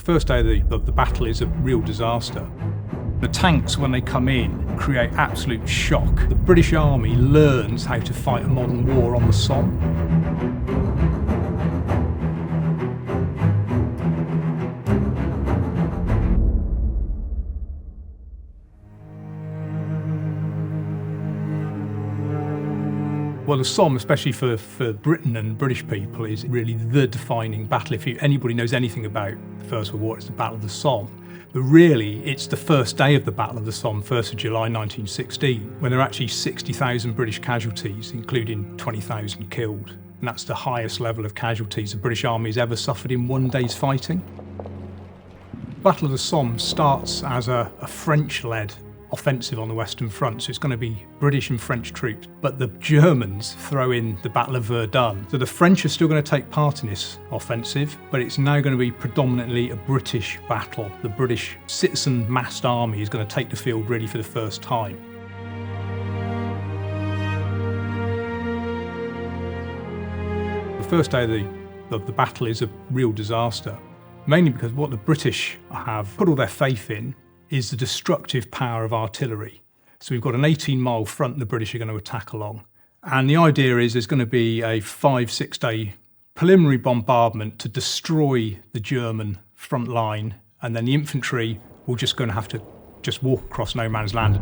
The first day of the battle is a real disaster. The tanks, when they come in, create absolute shock. The British Army learns how to fight a modern war on the Somme. Well, the Somme, especially for Britain and British people, is really the defining battle. If anybody knows anything about the First World War, it's the Battle of the Somme. But really, it's the first day of the Battle of the Somme, 1st of July 1916, when there are actually 60,000 British casualties, including 20,000 killed. And that's the highest level of casualties the British Army has ever suffered in one day's fighting. The Battle of the Somme starts as a French-led offensive on the Western Front, so it's going to be British and French troops, but the Germans throw in the Battle of Verdun. So the French are still going to take part in this offensive, but it's now going to be predominantly a British battle. The British citizen massed army is going to take the field really for the first time. The first day of the battle is a real disaster, mainly because what the British have put all their faith in is the destructive power of artillery. So we've got an 18-mile front the British are going to attack along. And the idea is there's going to be a 5-6 day preliminary bombardment to destroy the German front line, and then the infantry will just going to have to just walk across no man's land.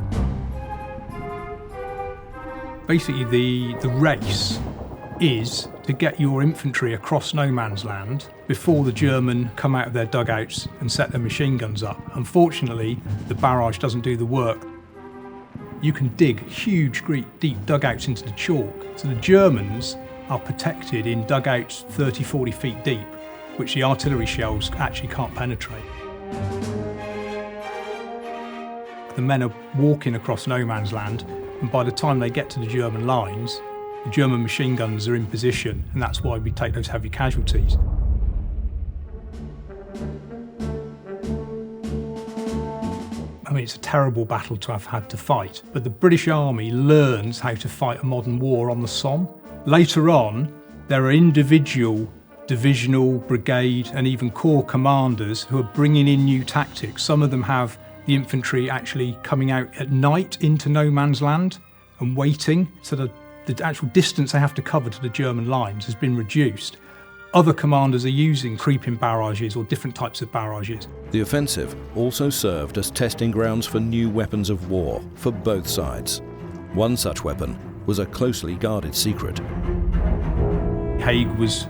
Basically, the race is to get your infantry across no man's land before the German come out of their dugouts and set their machine guns up. Unfortunately, the barrage doesn't do the work. You can dig huge, deep dugouts into the chalk, so the Germans are protected in dugouts 30, 40 feet deep, which the artillery shells actually can't penetrate. The men are walking across no man's land, and by the time they get to the German lines, the German machine guns are in position, and that's why we take those heavy casualties. I mean, it's a terrible battle to have had to fight, but the British Army learns how to fight a modern war on the Somme. Later on, there are individual, divisional, brigade, and even corps commanders who are bringing in new tactics. Some of them have the infantry actually coming out at night into no man's land and waiting, so that the actual distance they have to cover to the German lines has been reduced. Other commanders are using creeping barrages or different types of barrages. The offensive also served as testing grounds for new weapons of war for both sides. One such weapon was a closely guarded secret. Haig was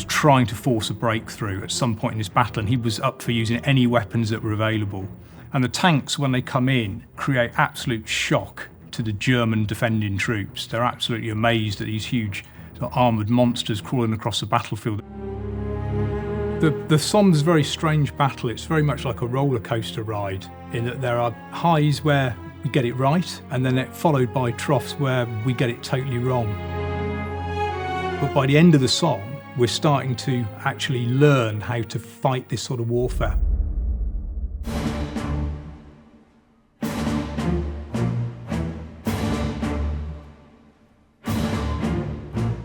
trying to force a breakthrough at some point in this battle, and he was up for using any weapons that were available. And the tanks, when they come in, create absolute shock to the German defending troops. They're absolutely amazed at these huge armoured monsters crawling across the battlefield. The Somme is a very strange battle. It's very much like a roller coaster ride, in that there are highs where we get it right, and then it followed by troughs where we get it totally wrong. But by the end of the Somme, we're starting to actually learn how to fight this sort of warfare.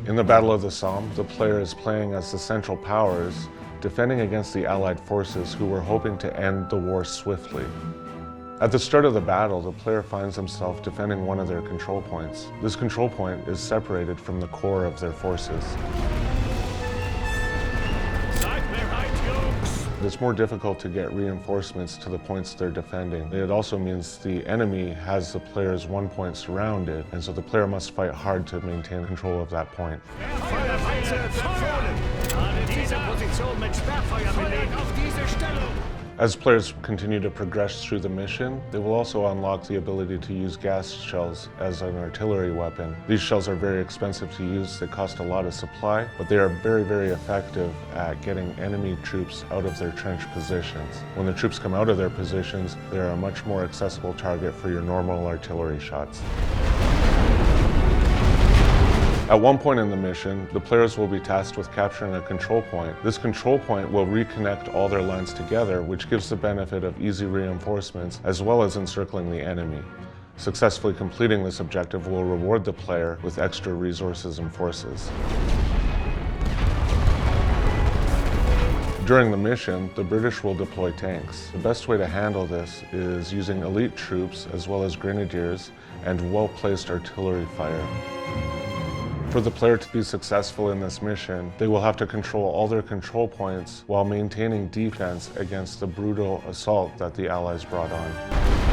In the Battle of the Somme, the player is playing as the Central Powers, defending against the Allied forces who were hoping to end the war swiftly. At the start of the battle, the player finds himself defending one of their control points. This control point is separated from the core of their forces. It's more difficult to get reinforcements to the points they're defending. It also means the enemy has the player's one point surrounded, and so the player must fight hard to maintain control of that point. As players continue to progress through the mission, they will also unlock the ability to use gas shells as an artillery weapon. These shells are very expensive to use, they cost a lot of supply, but they are very, very effective at getting enemy troops out of their trench positions. When the troops come out of their positions, they are a much more accessible target for your normal artillery shots. At one point in the mission, the players will be tasked with capturing a control point. This control point will reconnect all their lines together, which gives the benefit of easy reinforcements as well as encircling the enemy. Successfully completing this objective will reward the player with extra resources and forces. During the mission, the British will deploy tanks. The best way to handle this is using elite troops as well as grenadiers and well-placed artillery fire. For the player to be successful in this mission, they will have to control all their control points while maintaining defense against the brutal assault that the Allies brought on.